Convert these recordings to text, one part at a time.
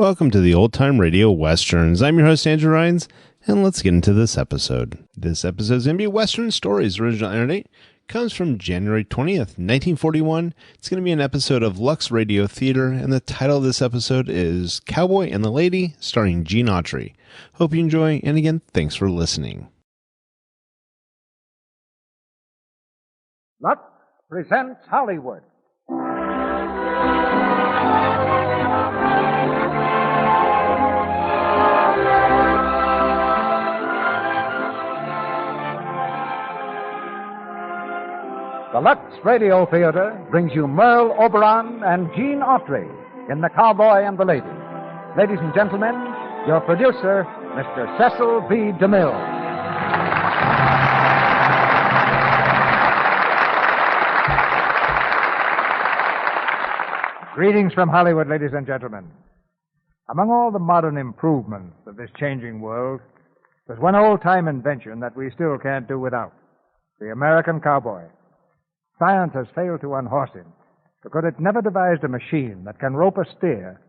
Welcome to the Old Time Radio Westerns. I'm your host, Andrew Rhynes, and let's get into this episode. This episode is going to be Western Stories. Original air date comes from January 20th, 1941. It's going to be an episode of Lux Radio Theater, and the title of this episode is Cowboy and the Lady, starring Gene Autry. Hope you enjoy, and again, thanks for listening. Lux presents Hollywood. The Lux Radio Theater brings you Merle Oberon and Gene Autry in The Cowboy and the Lady. Ladies and gentlemen, your producer, Mr. Cecil B. DeMille. Greetings from Hollywood, ladies and gentlemen. Among all the modern improvements of this changing world, there's one old-time invention that we still can't do without: the American cowboy. Science has failed to unhorse him because it never devised a machine that can rope a steer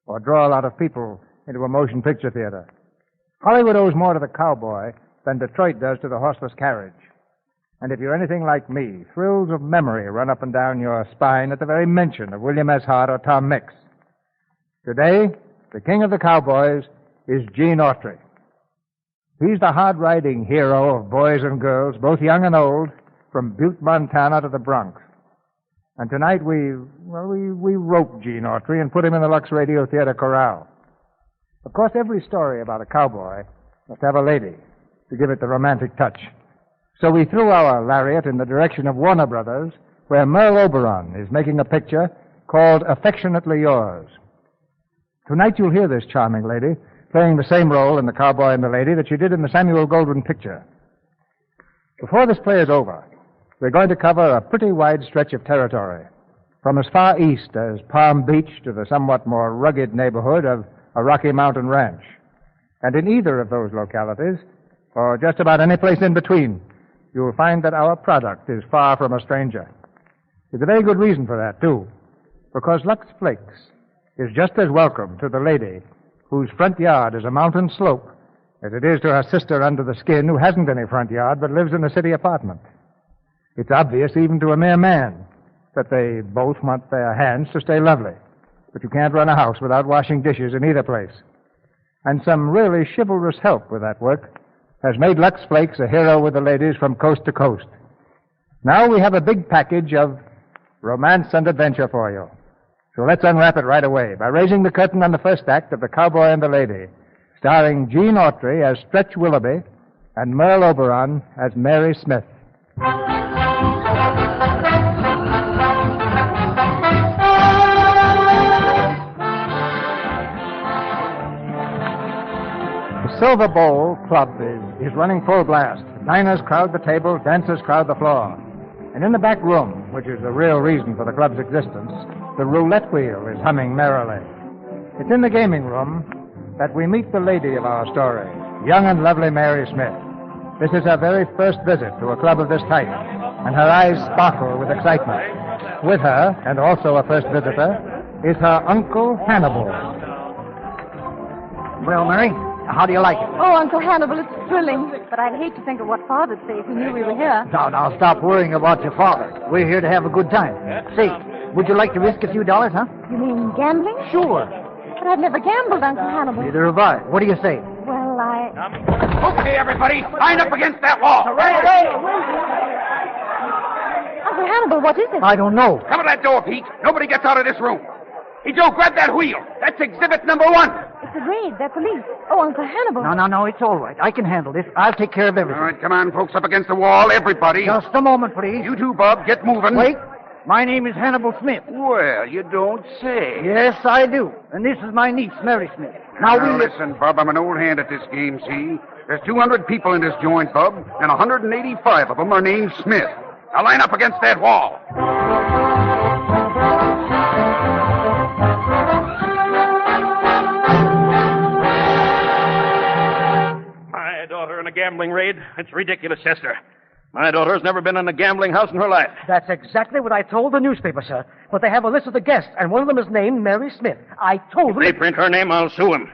or draw a lot of people into a motion picture theater. Hollywood owes more to the cowboy than Detroit does to the horseless carriage. And if you're anything like me, thrills of memory run up and down your spine at the very mention of William S. Hart or Tom Mix. Today, the king of the cowboys is Gene Autry. He's the hard-riding hero of boys and girls, both young and old, from Butte, Montana to the Bronx. And tonight we roped Gene Autry and put him in the Lux Radio Theater corral. Of course, every story about a cowboy must have a lady to give it the romantic touch. So we threw our lariat in the direction of Warner Brothers, where Merle Oberon is making a picture called Affectionately Yours. Tonight you'll hear this charming lady playing the same role in The Cowboy and the Lady that she did in the Samuel Goldwyn picture. Before this play is over, we're going to cover a pretty wide stretch of territory, from as far east as Palm Beach to the somewhat more rugged neighborhood of a Rocky Mountain ranch. And in either of those localities, or just about any place in between, you'll find that our product is far from a stranger. There's a very good reason for that, too, because Lux Flakes is just as welcome to the lady whose front yard is a mountain slope as it is to her sister under the skin who hasn't any front yard but lives in a city apartment. It's obvious even to a mere man that they both want their hands to stay lovely, but you can't run a house without washing dishes in either place. And some really chivalrous help with that work has made Lux Flakes a hero with the ladies from coast to coast. Now we have a big package of romance and adventure for you. So let's unwrap it right away by raising the curtain on the first act of The Cowboy and the Lady, starring Gene Autry as Stretch Willoughby and Merle Oberon as Mary Smith. The Silver Bowl Club is running full blast. Diners crowd the table, dancers crowd the floor. And in the back room, which is the real reason for the club's existence, the roulette wheel is humming merrily. It's in the gaming room that we meet the lady of our story, young and lovely Mary Smith. This is her very first visit to a club of this type, and her eyes sparkle with excitement. With her, and also a first visitor, is her Uncle Hannibal. Well, Mary, how do you like it? Oh, Uncle Hannibal, it's thrilling. But I'd hate to think of what Father'd say if he knew we were here. Now, stop worrying about your father. We're here to have a good time. Say, would you like to risk a few dollars, huh? You mean gambling? Sure. But I've never gambled, Uncle Hannibal. Neither have I. What do you say? Well, Okay, everybody, line up against that wall. Uncle Hannibal, what is it? I don't know. Cover that door, Pete. Nobody gets out of this room. Hey, Joe, grab that wheel. That's exhibit number 1. It's a raid. They're police. Oh, Uncle Hannibal. No, it's all right. I can handle this. I'll take care of everything. All right, come on, folks, up against the wall, everybody. Just a moment, please. You too, Bub, get moving. Wait. My name is Hannibal Smith. Well, you don't say. Yes, I do. And this is my niece, Mary Smith. Now, listen, Bub, I'm an old hand at this game, see? There's 200 people in this joint, Bub, and 185 of them are named Smith. Now line up against that wall. My daughter in a gambling raid? It's ridiculous, Chester. My daughter's never been in a gambling house in her life. That's exactly what I told the newspaper, sir. But they have a list of the guests, and one of them is named Mary Smith. I told them... If they print her name, I'll sue him.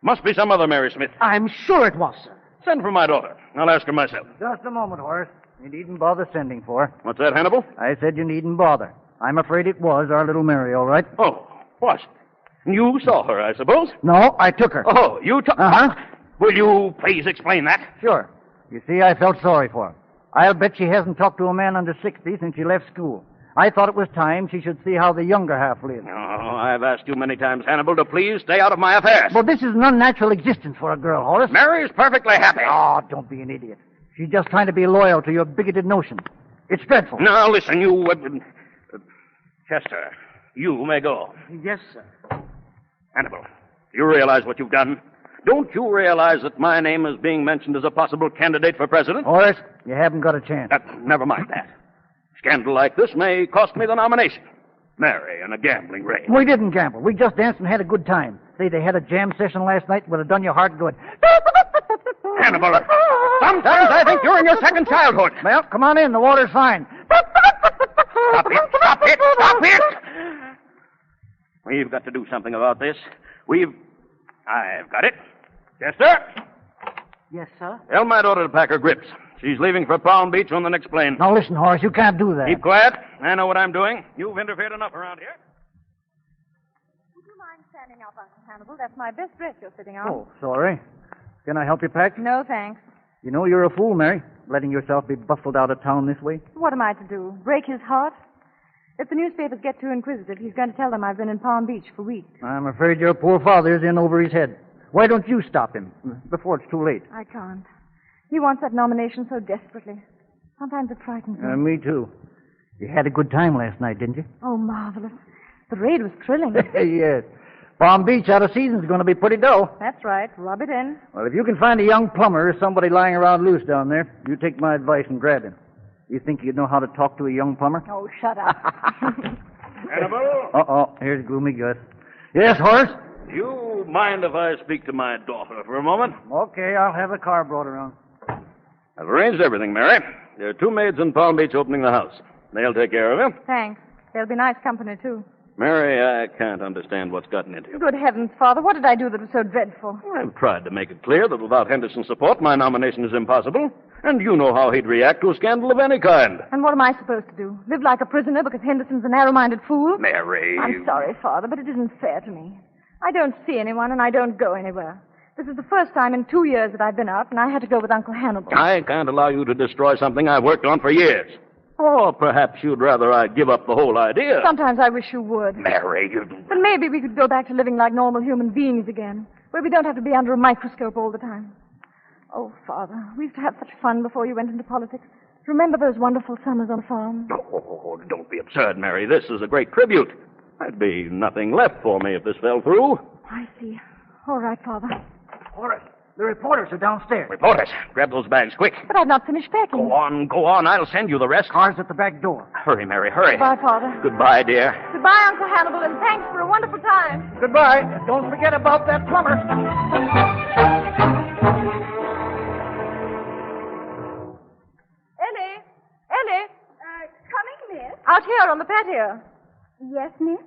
Must be some other Mary Smith. I'm sure it was, sir. Send for my daughter. I'll ask her myself. Just a moment, Horace. You needn't bother sending for her. What's that, Hannibal? I said you needn't bother. I'm afraid it was our little Mary, all right? Oh, was it? You saw her, I suppose? No, I took her. Oh, you took... Uh-huh. Will you please explain that? Sure. You see, I felt sorry for her. I'll bet she hasn't talked to a man under 60 since she left school. I thought it was time she should see how the younger half lives. Oh, I've asked you many times, Hannibal, to please stay out of my affairs. Well, this is an unnatural existence for a girl, Horace. Mary's perfectly happy. Oh, don't be an idiot. She's just trying to be loyal to your bigoted notion. It's dreadful. Now, listen, you... Chester, you may go. Yes, sir. Hannibal, you realize what you've done? Don't you realize that my name is being mentioned as a possible candidate for president? Horace, you haven't got a chance. Never mind that. Scandal like this may cost me the nomination. Mary in a gambling ring. We didn't gamble. We just danced and had a good time. Say, they had a jam session last night would have done your heart good. Hannibal, sometimes I think you're in your second childhood. Well, come on in. The water's fine. Stop it! Stop it! Stop it! We've got to do something about this. I've got it. Chester, Yes, sir. tell my daughter to pack her grips. She's leaving for Palm Beach on the next plane. Now, listen, Horace, you can't do that. Keep quiet. I know what I'm doing. You've interfered enough around here. Would you mind standing up, Uncle Hannibal? That's my best dress you're sitting on. Oh, sorry. Can I help you pack? No, thanks. You know you're a fool, Mary, letting yourself be buffled out of town this way. What am I to do? Break his heart? If the newspapers get too inquisitive, he's going to tell them I've been in Palm Beach for weeks. I'm afraid your poor father's in over his head. Why don't you stop him before it's too late? I can't. He wants that nomination so desperately. Sometimes it frightens me. Me too. You had a good time last night, didn't you? Oh, marvelous. The raid was thrilling. Yes. Palm Beach out of season's going to be pretty dull. That's right. Rub it in. Well, if you can find a young plumber or somebody lying around loose down there, you take my advice and grab him. You think you'd know how to talk to a young plumber? Oh, shut up. Hannibal, Uh-oh, here's Gloomy Gus. Yes, Horace? you mind if I speak to my daughter for a moment? Okay, I'll have the car brought around. I've arranged everything, Mary. There are 2 maids in Palm Beach opening the house. They'll take care of you. Thanks. They'll be nice company, too. Mary, I can't understand what's gotten into you. Good heavens, Father, what did I do that was so dreadful? I've tried to make it clear that without Henderson's support, my nomination is impossible. And you know how he'd react to a scandal of any kind. And what am I supposed to do? Live like a prisoner because Henderson's a narrow-minded fool? Mary. I'm sorry, Father, but it isn't fair to me. I don't see anyone, and I don't go anywhere. This is the first time in 2 years that I've been up, and I had to go with Uncle Hannibal. I can't allow you to destroy something I've worked on for years. Or perhaps you'd rather I give up the whole idea. Sometimes I wish you would. Mary, you... But maybe we could go back to living like normal human beings again, where we don't have to be under a microscope all the time. Oh, Father, we used to have such fun before you went into politics. Remember those wonderful summers on the farm? Oh, don't be absurd, Mary. This is a great tribute. There'd be nothing left for me if this fell through. I see. All right, Father. Horace, the reporters are downstairs. Reporters, grab those bags quick. But I've not finished packing. Go on. I'll send you the rest. Car's at the back door. Hurry, Mary, hurry. Goodbye, Father. Goodbye, dear. Goodbye, Uncle Hannibal, and thanks for a wonderful time. Goodbye. Don't forget about that plumber. Ellie. Coming, miss? Out here on the patio. Yes, miss?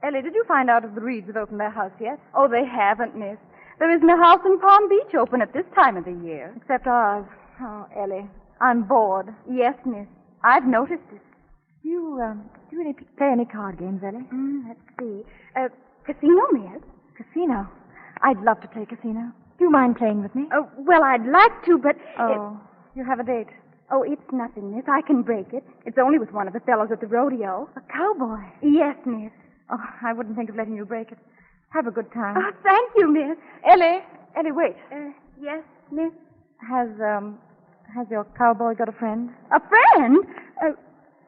Ellie, did you find out if the Rhynes have opened their house yet? Oh, they haven't, miss. There isn't a house in Palm Beach open at this time of the year. Except ours. Oh, Ellie, I'm bored. Yes, miss. I've noticed it. Do you play any card games, Ellie? Let's see. Casino, miss? Casino? I'd love to play casino. Do you mind playing with me? Oh, well, I'd like to, but... Oh, you have a date. Oh, it's nothing, miss. I can break it. It's only with one of the fellows at the rodeo. A cowboy? Yes, miss. Oh, I wouldn't think of letting you break it. Have a good time. Oh, thank you, miss. Ellie, wait. Yes, miss? Has your cowboy got a friend? A friend?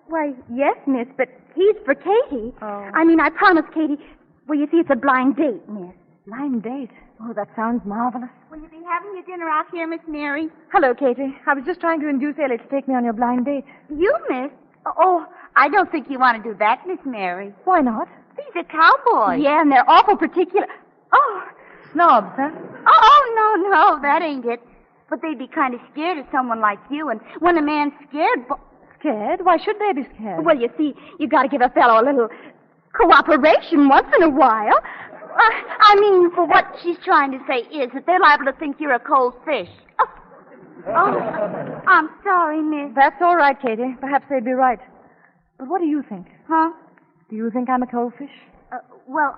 Why, yes, miss, but he's for Katie. Oh. I mean, I promised Katie... Well, you see, it's a blind date, miss. Blind date? Oh, that sounds marvelous. Will you be having your dinner out here, Miss Mary? Hello, Katie. I was just trying to induce Ellie to take me on your blind date. You, miss? Oh, I don't think you want to do that, Miss Mary. Why not? He's a cowboy. Yeah, and they're awful particular. Oh. Snobs, huh? Oh, no, that ain't it. But they'd be kind of scared of someone like you, and when a man's scared... Scared? Why should they be scared? Well, you see, you got to give a fellow a little cooperation once in a while. I mean, for what she's trying to say is that they're liable to think you're a cold fish. Oh, I'm sorry, miss. That's all right, Katie. Perhaps they'd be right. But what do you think? Huh? Do you think I'm a cold fish? Well,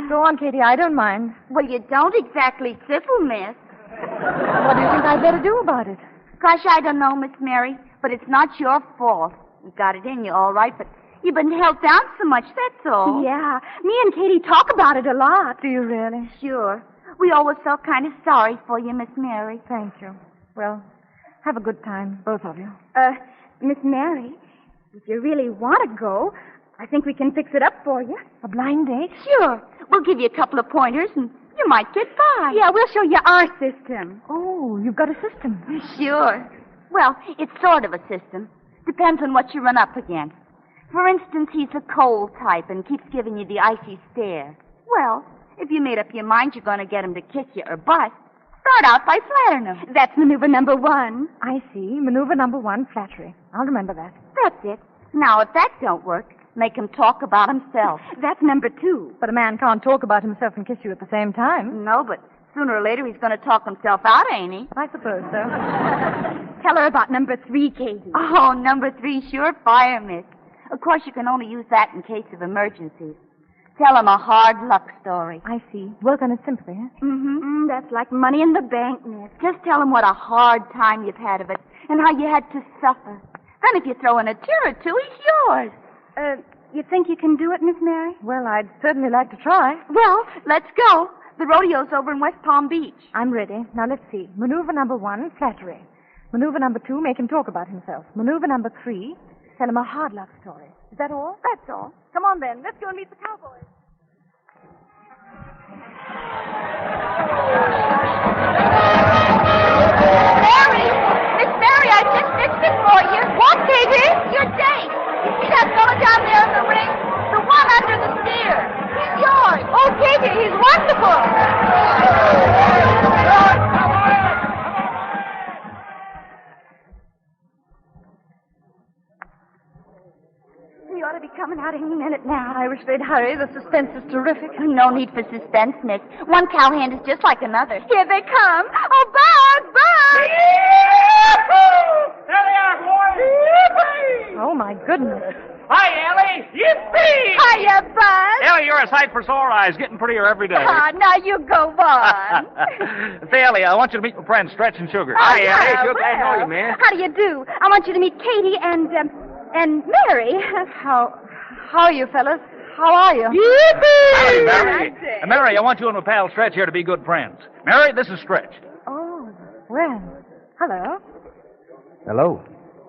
Go on, Katie. I don't mind. Well, you don't exactly sizzle, miss. What do you think I'd better do about it? Gosh, I don't know, Miss Mary, but it's not your fault. You got it in you, all right, but you've been held down so much, that's all. Yeah. Me and Katie talk about it a lot. Do you really? Sure. We always felt kind of sorry for you, Miss Mary. Thank you. Well, have a good time, both of you. Miss Mary, if you really want to go, I think we can fix it up for you. A blind date? Sure. We'll give you a couple of pointers, and you might get by. Yeah, we'll show you our system. Oh, you've got a system. Sure. Well, it's sort of a system. Depends on what you run up against. For instance, he's the cold type and keeps giving you the icy stare. Well, if you made up your mind you're going to get him to kick you or bust, start out by flattering him. That's maneuver number 1. I see. Maneuver number 1, flattery. I'll remember that. That's it. Now, if that don't work, make him talk about himself. That's number 2. But a man can't talk about himself and kiss you at the same time. No, but sooner or later he's going to talk himself out, ain't he? I suppose so. Tell her about number 3, Katie. Oh, number 3, sure fire, miss. Of course, you can only use that in case of emergencies. Tell him a hard luck story. I see. Work on his sympathy, huh? Mm-hmm. That's like money in the bank, miss. Just tell him what a hard time you've had of it and how you had to suffer. Then if you throw in a tear or two, he's yours. You think you can do it, Miss Mary? Well, I'd certainly like to try. Well, let's go. The rodeo's over in West Palm Beach. I'm ready. Now, let's see. Maneuver number 1, flattery. Maneuver number 2, make him talk about himself. Maneuver number 3, tell him a hard luck story. Is that all? That's all. Come on, then. Let's go and meet the Cowboys. Mary! Miss Mary, I just fixed it for you. What, Katie? Your date. You see that fella down there in the ring? The one under the steer. He's yours. Oh, Katie, he's wonderful. We ought to be coming out any minute now. I wish they'd hurry. The suspense is terrific. No need for suspense, Miss. One cowhand is just like another. Here they come. Oh, Bud! Bud! There they are, boys! Oh, my goodness. Hi, Ellie! Yippee! Hiya, Bud! Ellie, you're a sight for sore eyes, getting prettier every day. Now you go on. Say, Ellie, I want you to meet my friend, Stretch and Sugar. Hi, Ellie. Sugar. I know you, man. How do you do? I want you to meet Katie and Mary. How are you, fellas? How are you? Howdy, Mary. Mary, I want you and my pal Stretch here to be good friends. Mary, this is Stretch. Oh, well. Hello. Hello.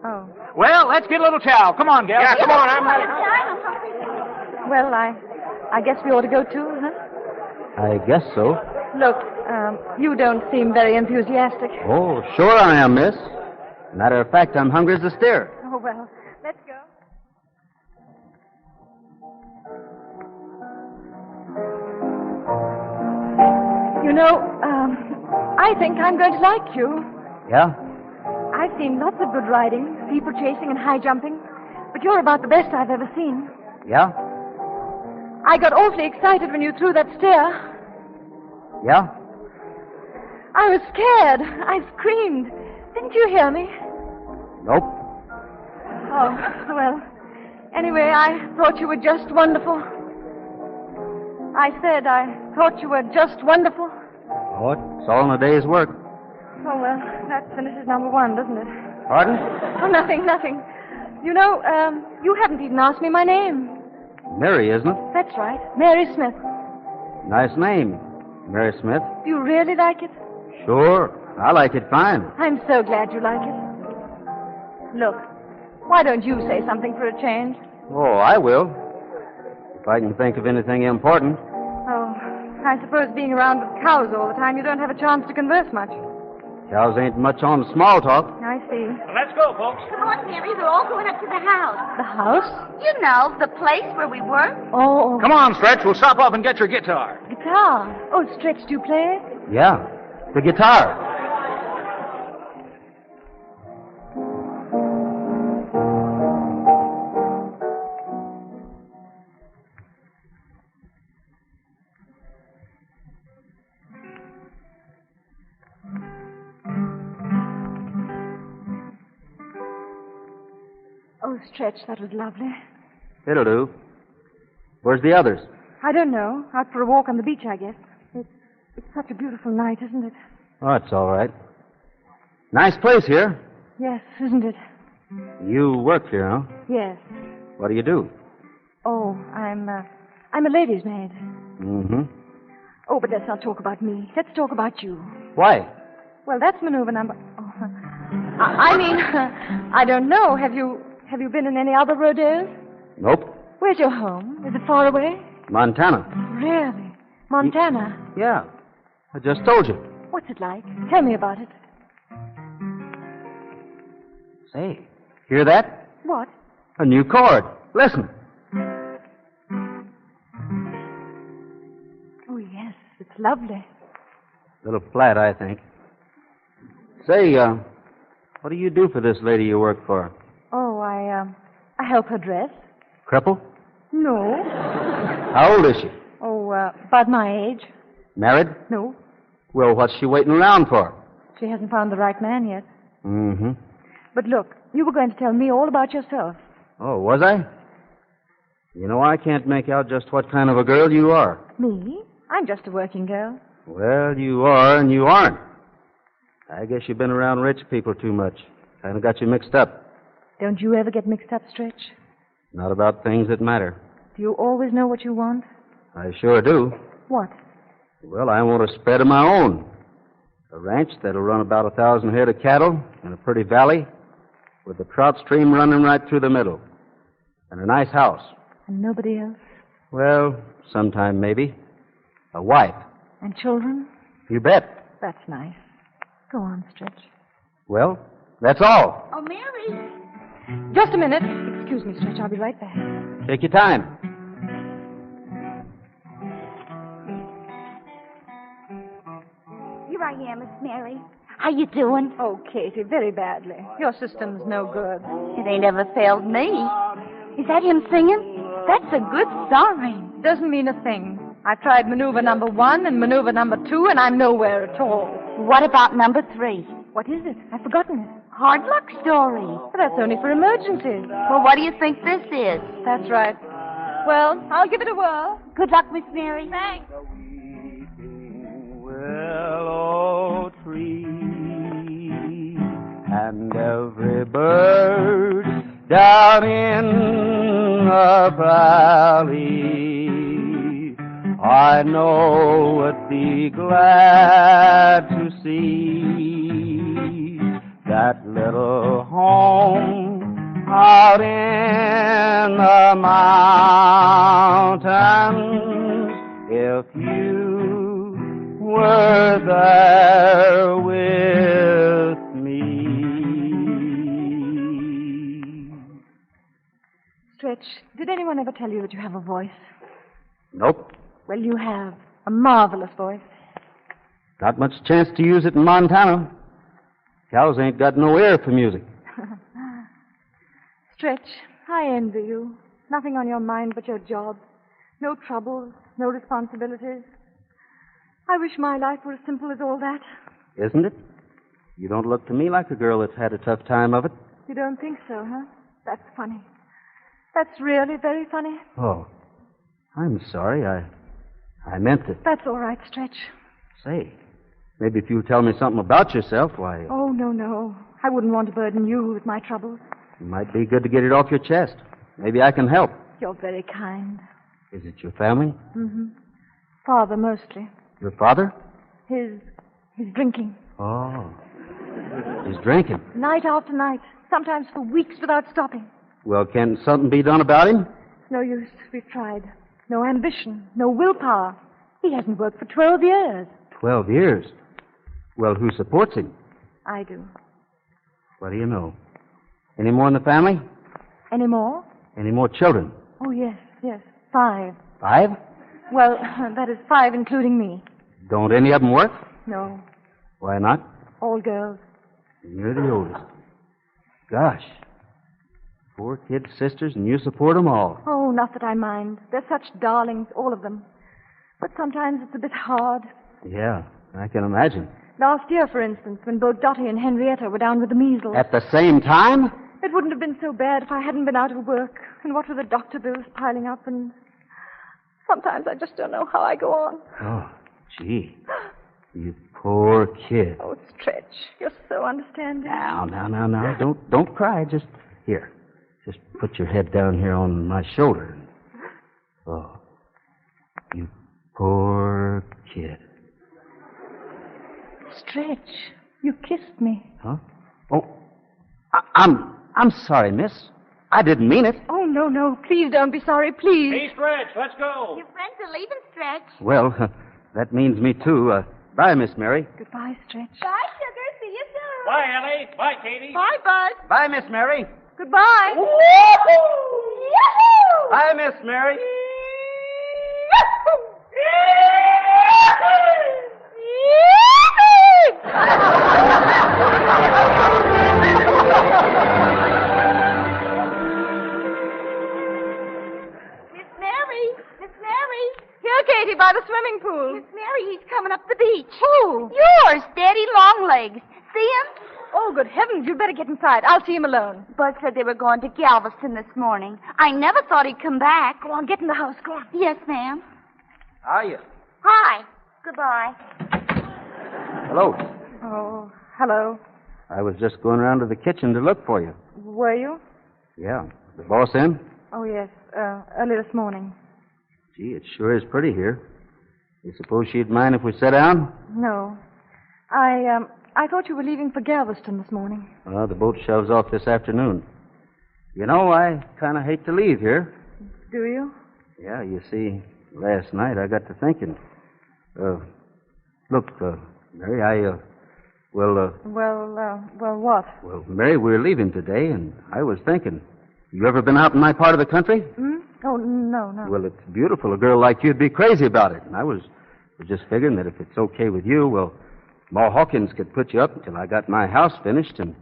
Oh. Well, let's get a little chow. Come on, gal. Yeah, come on, I'm ready. Well, I guess we ought to go too, huh? I guess so. Look, you don't seem very enthusiastic. Oh, sure I am, miss. Matter of fact, I'm hungry as a steer. Oh, well, let's go. You know, I think I'm going to like you. Yeah? I've seen lots of good riding, people chasing and high jumping, but you're about the best I've ever seen. Yeah? I got awfully excited when you threw that stare. Yeah? I was scared. I screamed. Didn't you hear me? Nope. Oh, well, anyway, I thought you were just wonderful. I said I thought you were just wonderful. Oh, it's all in a day's work. Oh, well, that finishes number 1, doesn't it? Pardon? Oh, nothing. You know, you haven't even asked me my name. Mary, isn't it? That's right. Mary Smith. Nice name, Mary Smith. Do you really like it? Sure. I like it fine. I'm so glad you like it. Look, why don't you say something for a change? Oh, I will. If I can think of anything important. Oh, I suppose being around with cows all the time, you don't have a chance to converse much. Cows ain't much on small talk. I see. Let's go, folks. Come on, Mary. They're all going up to the house. The house? You know, the place where we work. Oh, Come on, Stretch. We'll stop off and get your guitar. guitar. Oh, Stretch, do you play? Yeah. The guitar. Oh, Stretch, that was lovely. It'll do. Where's the others? I don't know. Out for a walk on the beach, I guess. It's such a beautiful night, isn't it? Oh, it's all right. Nice place here. Yes, isn't it? You work here, huh? Yes. What do you do? Oh, I'm a lady's maid. Mm-hmm. Oh, but let's not talk about me. Let's talk about you. Why? Well, that's maneuver number... Oh. I mean, I don't know. Have you been in any other rodeos? Nope. Where's your home? Is it far away? Montana. Really? Montana? Yeah. I just told you. What's it like? Tell me about it. Say, hear that? What? A new chord. Listen. Oh, yes. It's lovely. A little flat, I think. Say, what do you do for this lady you work for? Oh, I help her dress. Cripple? No. How old is she? Oh, about my age. Married? No. Well, what's she waiting around for? She hasn't found the right man yet. Mm-hmm. But look, you were going to tell me all about yourself. Oh, was I? You know, I can't make out just what kind of a girl you are. Me? I'm just a working girl. Well, you are and you aren't. I guess you've been around rich people too much. Kind of got you mixed up. Don't you ever get mixed up, Stretch? Not about things that matter. Do you always know what you want? I sure do. What? Well, I want a spread of my own. A ranch that'll run about 1,000 head of cattle in a pretty valley with the trout stream running right through the middle. And a nice house. And nobody else? Well, sometime maybe. A wife. And children? You bet. That's nice. Go on, Stretch. Well, that's all. Oh, Mary. Just a minute. Excuse me, Stretch. I'll be right back. Take your time. Here I am, Miss Mary. How you doing? Oh, Katie, very badly. Your system's no good. It ain't ever failed me. Is that him singing? That's a good sign. Doesn't mean a thing. I've tried maneuver number 1 and maneuver number 2, and I'm nowhere at all. What about number 3? What is it? I've forgotten it. Hard luck story. But that's only for emergencies. Well, what do you think this is? That's right. Well, I'll give it a whirl. Good luck, Miss Mary. Thanks. Willow tree and every bird down in the valley I know would be glad to see that little home out in the mountains if you were there with me. Stretch, did anyone ever tell you that you have a voice? Nope. Well, you have. A marvelous voice. Not much chance to use it in Montana. Cows ain't got no ear for music. Stretch, I envy you. Nothing on your mind but your job. No troubles, no responsibilities. I wish my life were as simple as all that. Isn't it? You don't look to me like a girl that's had a tough time of it. You don't think so, huh? That's funny. That's really very funny. Oh, I'm sorry. I meant it. That's all right, Stretch. Say, maybe if you'll tell me something about yourself, why... Oh, no. I wouldn't want to burden you with my troubles. It might be good to get it off your chest. Maybe I can help. You're very kind. Is it your family? Mm-hmm. Father, mostly. Your father? His drinking. Oh. He's drinking. Night after night. Sometimes for weeks without stopping. Well, can something be done about him? No use. We've tried. No ambition. No willpower. He hasn't worked for 12 years. 12 years? Well, who supports him? I do. What do you know? Any more in the family? Any more? Any more children? Oh, yes. 5. 5? Well, that is 5 including me. Don't any of them work? No. Why not? All girls. You're the oldest. Gosh. 4 kid sisters, and you support them all. Oh, not that I mind. They're such darlings, all of them. But sometimes it's a bit hard. Yeah, I can imagine. Last year, for instance, when both Dottie and Henrietta were down with the measles. At the same time? It wouldn't have been so bad if I hadn't been out of work. And what with the doctor bills piling up, and sometimes I just don't know how I go on. Oh, gee. You poor kid. Oh, Stretch, you're so understanding. Now. Don't cry. Just here. Just put your head down here on my shoulder. Oh, you poor kid. Stretch, you kissed me. Huh? Oh, I'm sorry, miss. I didn't mean it. Oh, no. Please don't be sorry, please. Hey, Stretch, let's go. Your friends are leaving, Stretch. Well, that means me too. Bye, Miss Mary. Goodbye, Stretch. Bye, sugar. See you soon. Bye, Ellie. Bye, Katie. Bye, Bud. Bye, Miss Mary. Goodbye. Yahoo! Bye, Miss Mary. Miss Mary. Here, Katie, by the swimming pool. Miss Mary, he's coming up the beach. Who? Yours, Daddy Longlegs. See him? Oh, good heavens, you'd better get inside. I'll see him alone. Bud said they were going to Galveston this morning. I never thought he'd come back. Go on, get in the house. Go on. Yes, ma'am. Are you? Hi. Goodbye. Hello. Oh, hello. I was just going around to the kitchen to look for you. Were you? Yeah. The boss in? Oh, yes, early this morning. Gee, it sure is pretty here. You suppose she'd mind if we sat down? No. I thought you were leaving for Galveston this morning. Well, the boat shoves off this afternoon. You know, I kind of hate to leave here. Do you? Yeah, you see, last night I got to thinking. Look, Mary, Well, what? Well, Mary, we're leaving today, and I was thinking, you ever been out in my part of the country? Oh, no. Well, it's beautiful. A girl like you'd be crazy about it. And I was just figuring that if it's okay with you, well, Ma Hawkins could put you up until I got my house finished. And,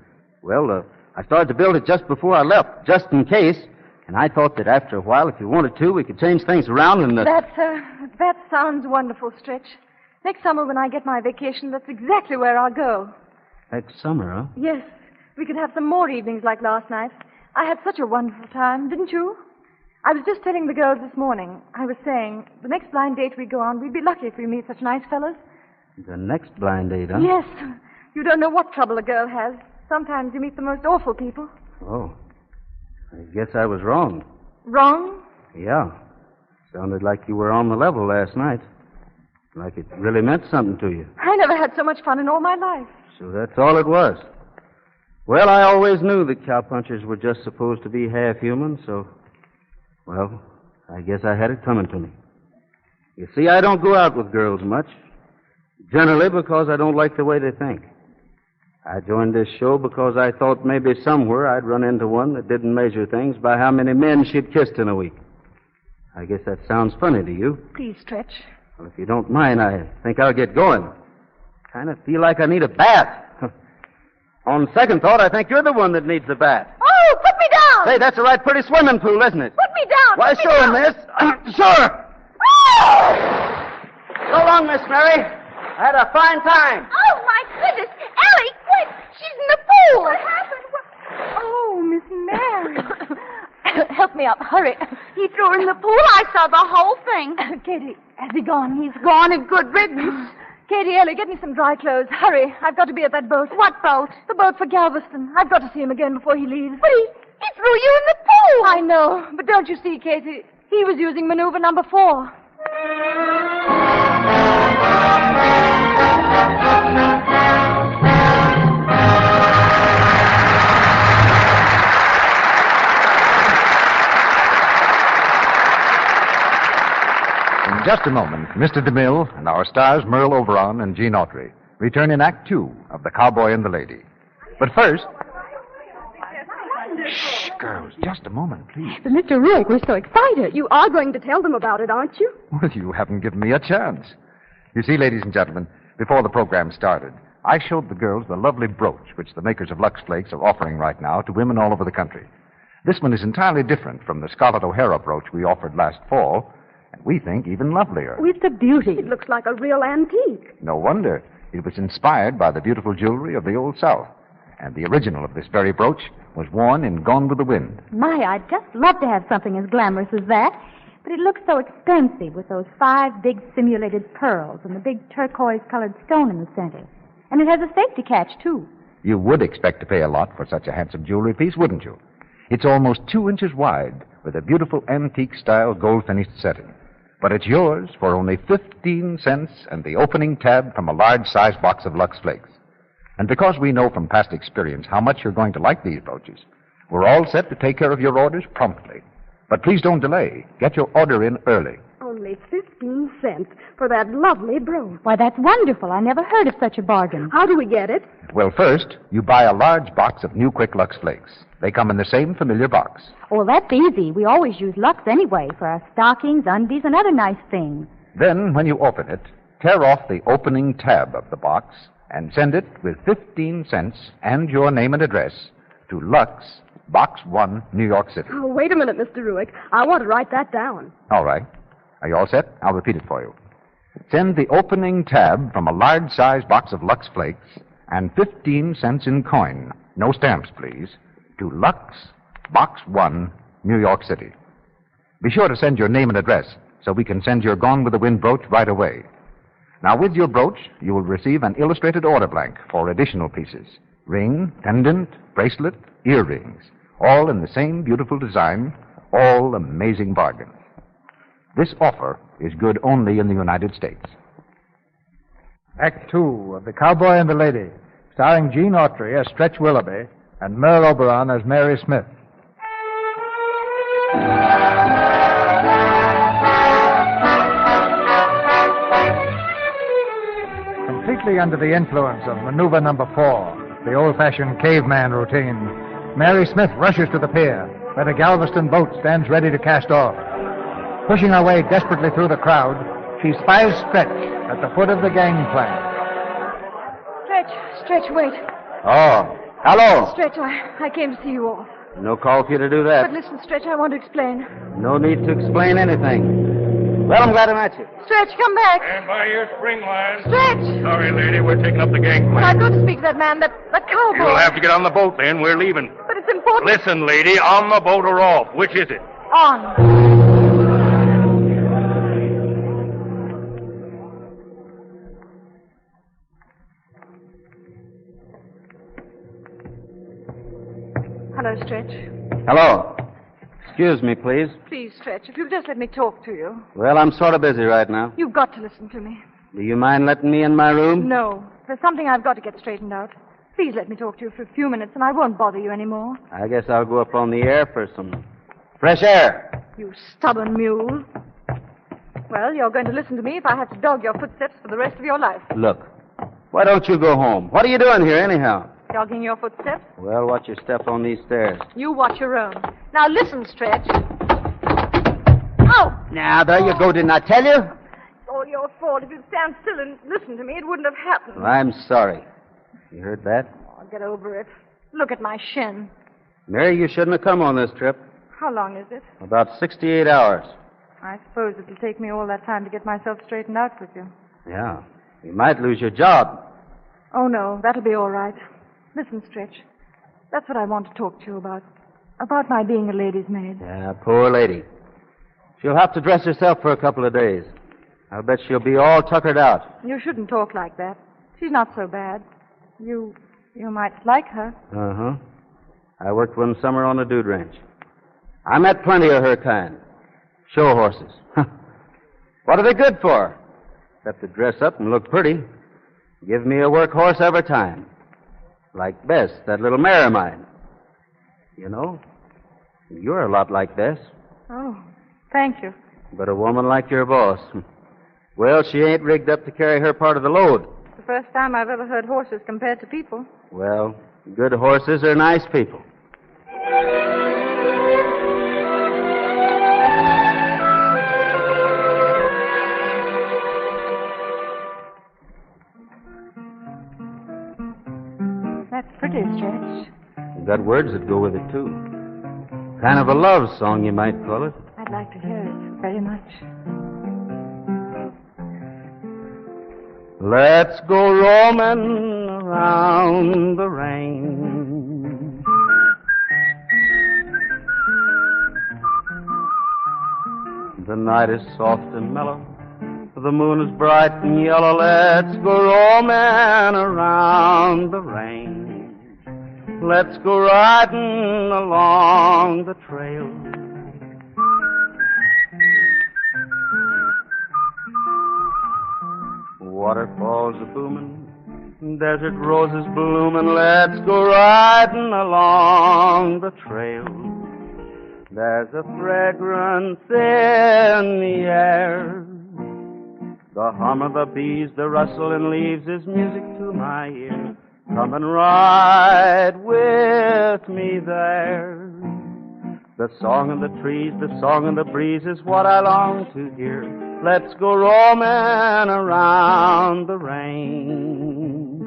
well, I started to build it just before I left, just in case. And I thought that after a while, if you wanted to, we could change things around and... That sounds wonderful, Stretch. Next summer when I get my vacation, that's exactly where I'll go. Next summer, huh? Yes. We could have some more evenings like last night. I had such a wonderful time, didn't you? I was just telling the girls this morning. I was saying, the next blind date we go on, we'd be lucky if we meet such nice fellas. The next blind date, huh? Yes. You don't know what trouble a girl has. Sometimes you meet the most awful people. Oh. I guess I was wrong. Wrong? Yeah. Sounded like you were on the level last night. Like it really meant something to you. I never had so much fun in all my life. So that's all it was. Well, I always knew that cowpunchers were just supposed to be half human, so... Well, I guess I had it coming to me. You see, I don't go out with girls much. Generally because I don't like the way they think. I joined this show because I thought maybe somewhere I'd run into one that didn't measure things by how many men she'd kissed in a week. I guess that sounds funny to you. Please, Stretch. Well, if you don't mind, I think I'll get going. Kind of feel like I need a bath. On second thought, I think you're the one that needs a bath. Oh, put me down! Say, that's a right pretty swimming pool, isn't it? Put me down! Why, put me sure, down. miss. Sure. So long, Miss Mary. I had a fine time. Oh, my goodness. Ellie, quick. She's in the pool. What happened? Oh, Miss Mary. Help me up. Hurry. He threw her in the pool. I saw the whole thing. Katie, has he gone? He's gone and good riddance. Katie, Ellie, get me some dry clothes. Hurry. I've got to be at that boat. What boat? The boat for Galveston. I've got to see him again before he leaves. But he threw you in the pool. I know. But don't you see, Katie? He was using maneuver number 4. In just a moment, Mr. DeMille and our stars Merle Oberon and Jean Autry return in Act 2 of The Cowboy and the Lady. But first... Shh, girls, just a moment, please. But Mr. Rourke, we're so excited. You are going to tell them about it, aren't you? Well, you haven't given me a chance. You see, ladies and gentlemen, before the program started, I showed the girls the lovely brooch which the makers of Lux Flakes are offering right now to women all over the country. This one is entirely different from the Scarlett O'Hara brooch we offered last fall, and we think even lovelier. Oh, it's a beauty. It looks like a real antique. No wonder. It was inspired by the beautiful jewelry of the Old South. And the original of this very brooch was worn in Gone with the Wind. My, I'd just love to have something as glamorous as that. But it looks so expensive with those 5 big simulated pearls and the big turquoise-colored stone in the center. And it has a safety catch, too. You would expect to pay a lot for such a handsome jewelry piece, wouldn't you? It's almost 2 inches wide with a beautiful antique-style gold-finished setting. But it's yours for only 15 cents and the opening tab from a large-sized box of Lux Flakes. And because we know from past experience how much you're going to like these brooches, we're all set to take care of your orders promptly. But please don't delay. Get your order in early. Only 15 cents for that lovely brooch. Why, that's wonderful. I never heard of such a bargain. How do we get it? Well, first, you buy a large box of New Quick Lux Flakes. They come in the same familiar box. Oh, that's easy. We always use Lux anyway for our stockings, undies, and other nice things. Then, when you open it, tear off the opening tab of the box and send it with 15 cents and your name and address to Lux, Box 1, New York City. Oh, wait a minute, Mr. Ruick. I want to write that down. All right. Are you all set? I'll repeat it for you. Send the opening tab from a large-sized box of Lux Flakes and 15 cents in coin, no stamps, please, to Lux, Box 1, New York City. Be sure to send your name and address so we can send your Gone with the Wind brooch right away. Now, with your brooch, you will receive an illustrated order blank for additional pieces. Ring, pendant, bracelet, earrings, all in the same beautiful design, all amazing bargains. This offer is good only in the United States. Act 2 of The Cowboy and the Lady, starring Gene Autry as Stretch Willoughby and Merle Oberon as Mary Smith. Completely under the influence of maneuver number 4, the old-fashioned caveman routine, Mary Smith rushes to the pier, where the Galveston boat stands ready to cast off. Pushing her way desperately through the crowd, she spies Stretch at the foot of the gangplank. Stretch, wait. Oh, hello. Stretch, I came to see you off. No call for you to do that. But listen, Stretch, I want to explain. No need to explain anything. Well, I'm glad I met you. Stretch, come back. Stand by your spring line. Stretch! Sorry, lady, we're taking up the gangplank. I've got to speak to that man, that cowboy. You'll have to get on the boat then. We're leaving. But it's important. Listen, lady, on the boat or off. Which is it? On. Hello, Stretch. Hello. Excuse me, please. Please, Stretch, if you'll just let me talk to you. Well, I'm sort of busy right now. You've got to listen to me. Do you mind letting me in my room? No. There's something I've got to get straightened out. Please let me talk to you for a few minutes, and I won't bother you anymore. I guess I'll go up on the air for some fresh air. You stubborn mule. Well, you're going to listen to me if I have to dog your footsteps for the rest of your life. Look, why don't you go home? What are you doing here, anyhow? Dogging your footsteps? Well, watch your step on these stairs. You watch your own. Now listen, Stretch. Oh! Now, there you go. Didn't I tell you? It's all your fault. If you'd stand still and listen to me, it wouldn't have happened. Well, I'm sorry. You heard that? Oh, get over it. Look at my shin. Mary, you shouldn't have come on this trip. How long is it? About 68 hours. I suppose it'll take me all that time to get myself straightened out with you. Yeah. You might lose your job. Oh, no. That'll be all right. Listen, Stretch. That's what I want to talk to you about. About my being a lady's maid. Yeah, poor lady. She'll have to dress herself for a couple of days. I'll bet she'll be all tuckered out. You shouldn't talk like that. She's not so bad. You might like her. Uh-huh. I worked one summer on a dude ranch. I met plenty of her kind. Show horses. What are they good for? Except to dress up and look pretty. Give me a work horse every time. Like Bess, that little mare of mine. You know, you're a lot like Bess. Oh, thank you. But a woman like your boss. Well, she ain't rigged up to carry her part of the load. It's the first time I've ever heard horses compared to people. Well, good horses are nice people. That's pretty, Stretch. You've got words that go with it, too. Kind of a love song, you might call it. I'd like to hear it very much. Let's go roaming around the range. The night is soft and mellow. The moon is bright and yellow. Let's go roaming around the range. Let's go riding along the trail. Waterfalls are booming, desert roses blooming. Let's go riding along the trail. There's a fragrance in the air. The hum of the bees, the rustling leaves is music to my ear. Come and ride with me there. The song of the trees, the song of the breeze is what I long to hear. Let's go roaming around the range.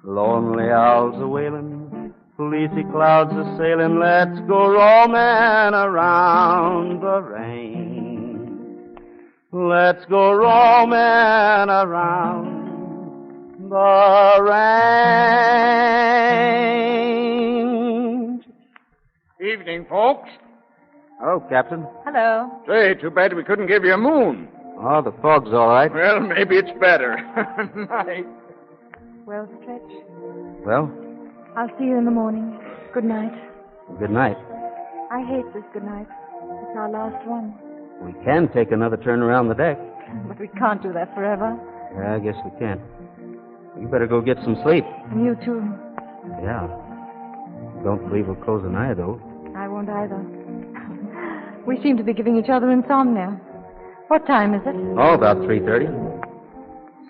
Lonely owls are wailing, fleecy clouds are sailing. Let's go roaming around the range. Let's go roaming around the range. Evening, folks. Hello, Captain. Hello. Say, too bad we couldn't give you a moon. Oh, the fog's all right. Well, maybe it's better. Night. Well, Stretch, Well, I'll see you in the morning. Good night. good night. I hate this good night. It's our last one. We can take another turn around the deck. But we can't do that forever. Yeah, I guess we can. You better go get some sleep. And you, too. Yeah. Don't believe we'll close an eye, though. I won't either. We seem to be giving each other insomnia. What time is it? Oh, about 3:30.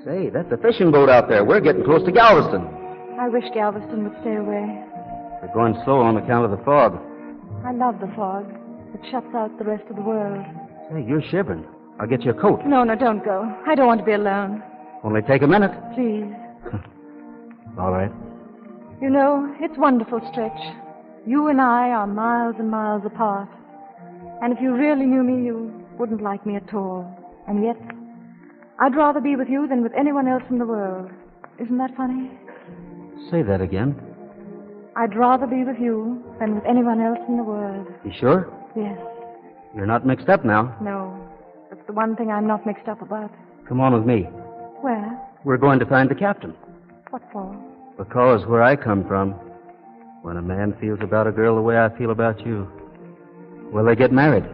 Say, that's a fishing boat out there. We're getting close to Galveston. I wish Galveston would stay away. We're going slow on account of the fog. I love the fog. It shuts out the rest of the world. Say, you're shivering. I'll get you a coat. No, don't go. I don't want to be alone. Only take a minute. Please. All right. You know, it's wonderful, Stretch. You and I are miles and miles apart. And if you really knew me, you wouldn't like me at all. And yet, I'd rather be with you than with anyone else in the world. Isn't that funny? Say that again. I'd rather be with you than with anyone else in the world. You sure? Yes. You're not mixed up now. No. That's the one thing I'm not mixed up about. Come on with me. Where? We're going to find the captain. What for? Because where I come from, when a man feels about a girl the way I feel about you, well, they get married.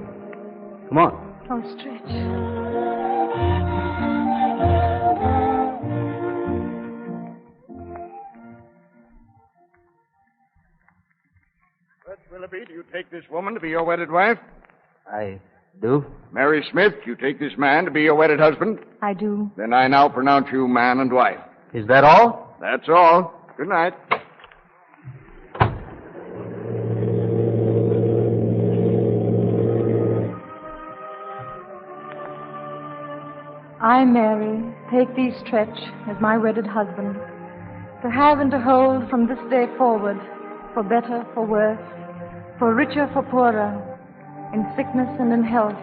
Come on. Oh, Stretch. Willoughby, do you take this woman to be your wedded wife? I do. Mary Smith, you take this man to be your wedded husband? I do. Then I now pronounce you man and wife. Is that all? That's all. Good night. I, Mary, take thee, Stretch, as my wedded husband, to have and to hold from this day forward, for better, for worse, for richer, for poorer, in sickness and in health,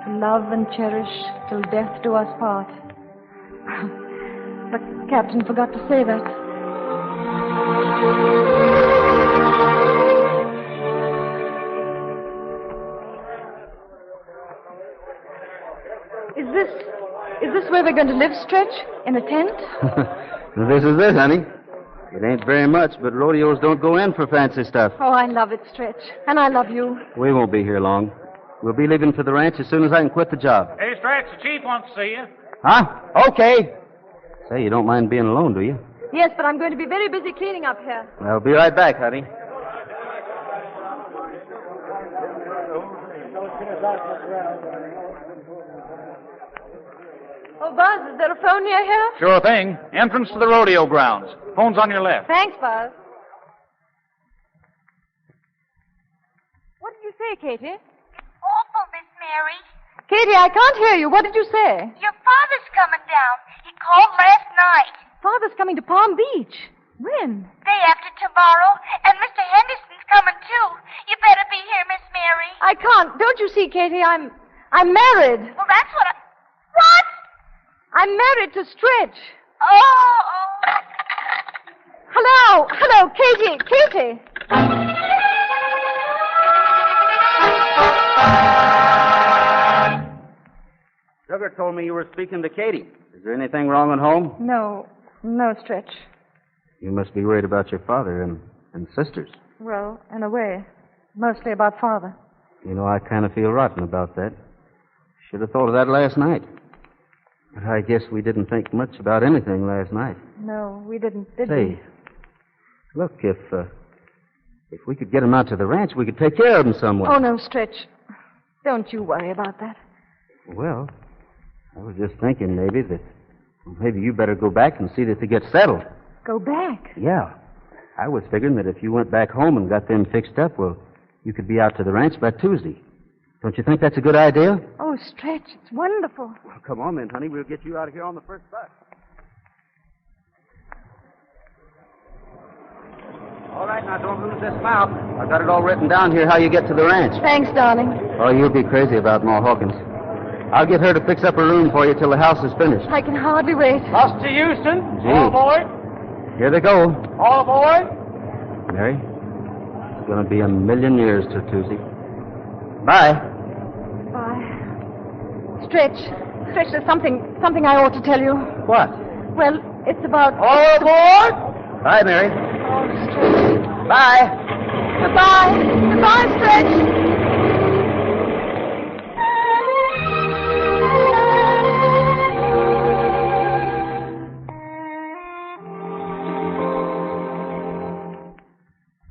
to love and cherish till death do us part. The captain forgot to say that. Is this where we're going to live, Stretch? In a tent? This is it, honey. It ain't very much, but rodeos don't go in for fancy stuff. Oh, I love it, Stretch. And I love you. We won't be here long. We'll be leaving for the ranch as soon as I can quit the job. Hey, Stretch, the chief wants to see you. Huh? Okay. Say, you don't mind being alone, do you? Yes, but I'm going to be very busy cleaning up here. I'll be right back, honey. Oh, Buzz, is there a phone near here? Sure thing. Entrance to the rodeo grounds. Phone's on your left. Thanks, Buzz. What did you say, Katie? Awful, Miss Mary. Katie, I can't hear you. What did you say? Your father's coming down. He called last night. Father's coming to Palm Beach. When? Day after tomorrow. And Mr. Henderson's coming, too. You better be here, Miss Mary. I can't. Don't you see, Katie? I'm married. Well, that's what I... What? I'm married to Stretch. Oh. Hello, Katie. Sugar told me you were speaking to Katie. Is there anything wrong at home? No, Stretch. You must be worried about your father and sisters. Well, in a way. Mostly about Father. You know, I kind of feel rotten about that. Should have thought of that last night. But I guess we didn't think much about anything last night. No, we didn't, did Say, we? look, if we could get him out to the ranch, we could take care of him some way. Oh, no, Stretch. Don't you worry about that. Well, I was just thinking maybe you better go back and see that they get settled. Go back? Yeah. I was figuring that if you went back home and got them fixed up, well, you could be out to the ranch by Tuesday. Don't you think that's a good idea? Oh, Stretch, it's wonderful. Well, come on then, honey. We'll get you out of here on the first bus. All right, now don't lose this mouth. I've got it all written down here how you get to the ranch. Thanks, darling. Oh, you'll be crazy about Ma Hawkins. I'll get her to fix up a room for you till the house is finished. I can hardly wait. Bus to Houston. Gee. All aboard. Here they go. All aboard. Mary, it's going to be 1,000,000 years till Tuesday. Bye. Bye. Stretch, there's something I ought to tell you. What? Well, it's about... All aboard. Bye, Mary. Oh, Stretch. Bye. Goodbye. Goodbye, Stretch.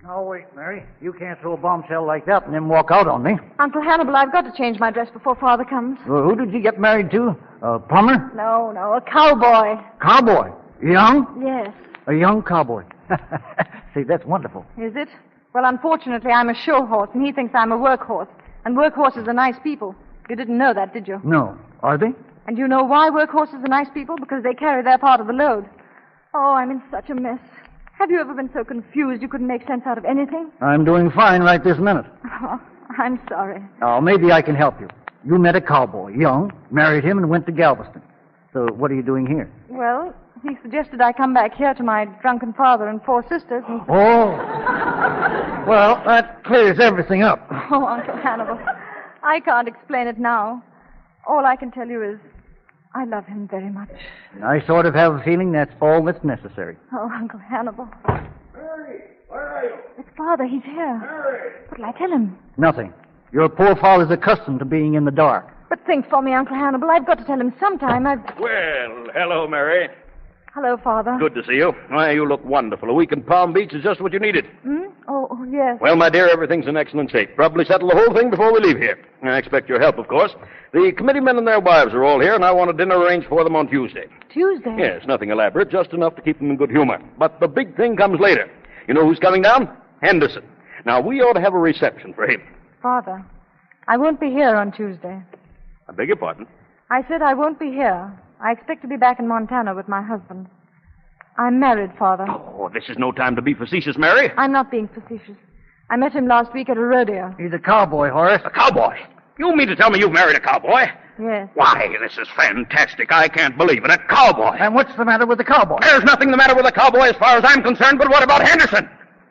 Now, wait, Mary. You can't throw a bombshell like that and then walk out on me. Uncle Hannibal, I've got to change my dress before Father comes. Well, who did you get married to? A plumber? No, a cowboy. Cowboy? Young? Yes. A young cowboy. See, that's wonderful. Is it? Well, unfortunately, I'm a show horse, and he thinks I'm a workhorse. And workhorses are nice people. You didn't know that, did you? No. Are they? And you know why workhorses are nice people? Because they carry their part of the load. Oh, I'm in such a mess. Have you ever been so confused you couldn't make sense out of anything? I'm doing fine right this minute. Oh, I'm sorry. Oh, maybe I can help you. You met a cowboy, young, married him, and went to Galveston. So what are you doing here? Well, he suggested I come back here to my drunken father and 4 sisters. And... Oh. Well, that clears everything up. Oh, Uncle Hannibal, I can't explain it now. All I can tell you is I love him very much. I sort of have a feeling that's all that's necessary. Oh, Uncle Hannibal. Mary, where are you? It's Father. He's here. Mary. What'll I tell him? Nothing. Your poor father's accustomed to being in the dark. But think for me, Uncle Hannibal. I've got to tell him sometime. Well, hello, Mary. Hello, Father. Good to see you. Why, you look wonderful. A week in Palm Beach is just what you needed. Oh, yes. Well, my dear, everything's in excellent shape. Probably settle the whole thing before we leave here. I expect your help, of course. The committeemen and their wives are all here, and I want a dinner arranged for them on Tuesday. Tuesday? Yes, nothing elaborate, just enough to keep them in good humor. But the big thing comes later. You know who's coming down? Henderson. Now, we ought to have a reception for him. Father, I won't be here on Tuesday. I beg your pardon? I said I won't be here. I expect to be back in Montana with my husband. I'm married, Father. Oh, this is no time to be facetious, Mary. I'm not being facetious. I met him last week at a rodeo. He's a cowboy, Horace. A cowboy? You mean to tell me you've married a cowboy? Yes. Why, this is fantastic. I can't believe it. A cowboy. And what's the matter with the cowboy? There's nothing the matter with a cowboy as far as I'm concerned, but what about Henderson?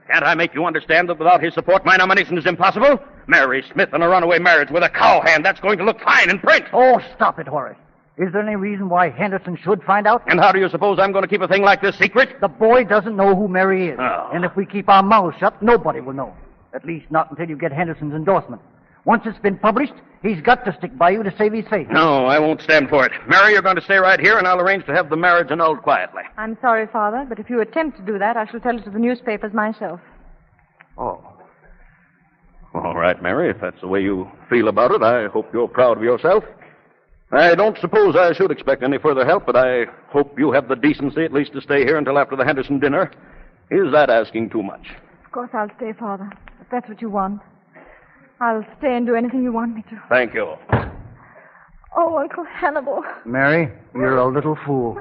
Can't I make you understand that without his support, my nomination is impossible? Mary Smith and a runaway marriage with a cowhand, that's going to look fine in print. Oh, stop it, Horace. Is there any reason why Henderson should find out? And how do you suppose I'm going to keep a thing like this secret? The boy doesn't know who Mary is. Oh. And if we keep our mouths shut, nobody will know. At least not until you get Henderson's endorsement. Once it's been published, he's got to stick by you to save his face. No, I won't stand for it. Mary, you're going to stay right here, and I'll arrange to have the marriage annulled quietly. I'm sorry, Father, but if you attempt to do that, I shall tell it to the newspapers myself. Oh. All right, Mary, if that's the way you feel about it, I hope you're proud of yourself. I don't suppose I should expect any further help, but I hope you have the decency at least to stay here until after the Henderson dinner. Is that asking too much? Of course I'll stay, Father, if that's what you want. I'll stay and do anything you want me to. Thank you. Oh, Uncle Hannibal. Mary, you're a little fool.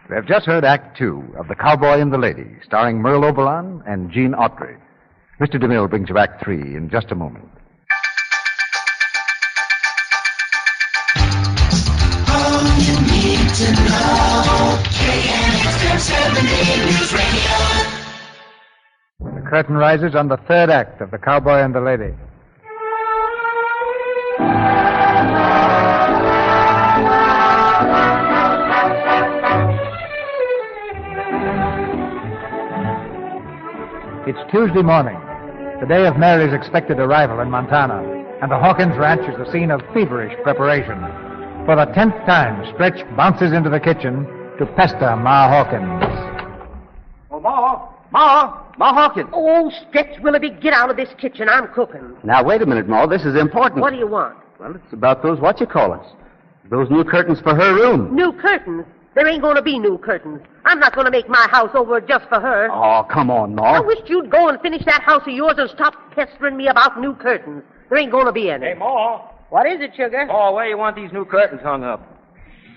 We have just heard Act 2 of The Cowboy and the Lady, starring Merle Oberon and Jean Autry. Mr. DeMille brings you Act 3 in just a moment. to know. KNX 1070 News Radio. The curtain rises on the third act of The Cowboy and the Lady. It's Tuesday morning, the day of Mary's expected arrival in Montana, and the Hawkins Ranch is the scene of feverish preparation. For the 10th time, Stretch bounces into the kitchen to pester Ma Hawkins. Oh, Ma Hawkins. Oh, Stretch Willoughby, get out of this kitchen. I'm cooking. Now, wait a minute, Ma. This is important. What do you want? Well, it's about those what-you-call-us. Those new curtains for her room. New curtains? There ain't going to be new curtains. I'm not going to make my house over just for her. Oh, come on, Ma. I wish you'd go and finish that house of yours and stop pestering me about new curtains. There ain't going to be any. Hey, Ma. What is it, Sugar? Oh, where you want these new curtains hung up?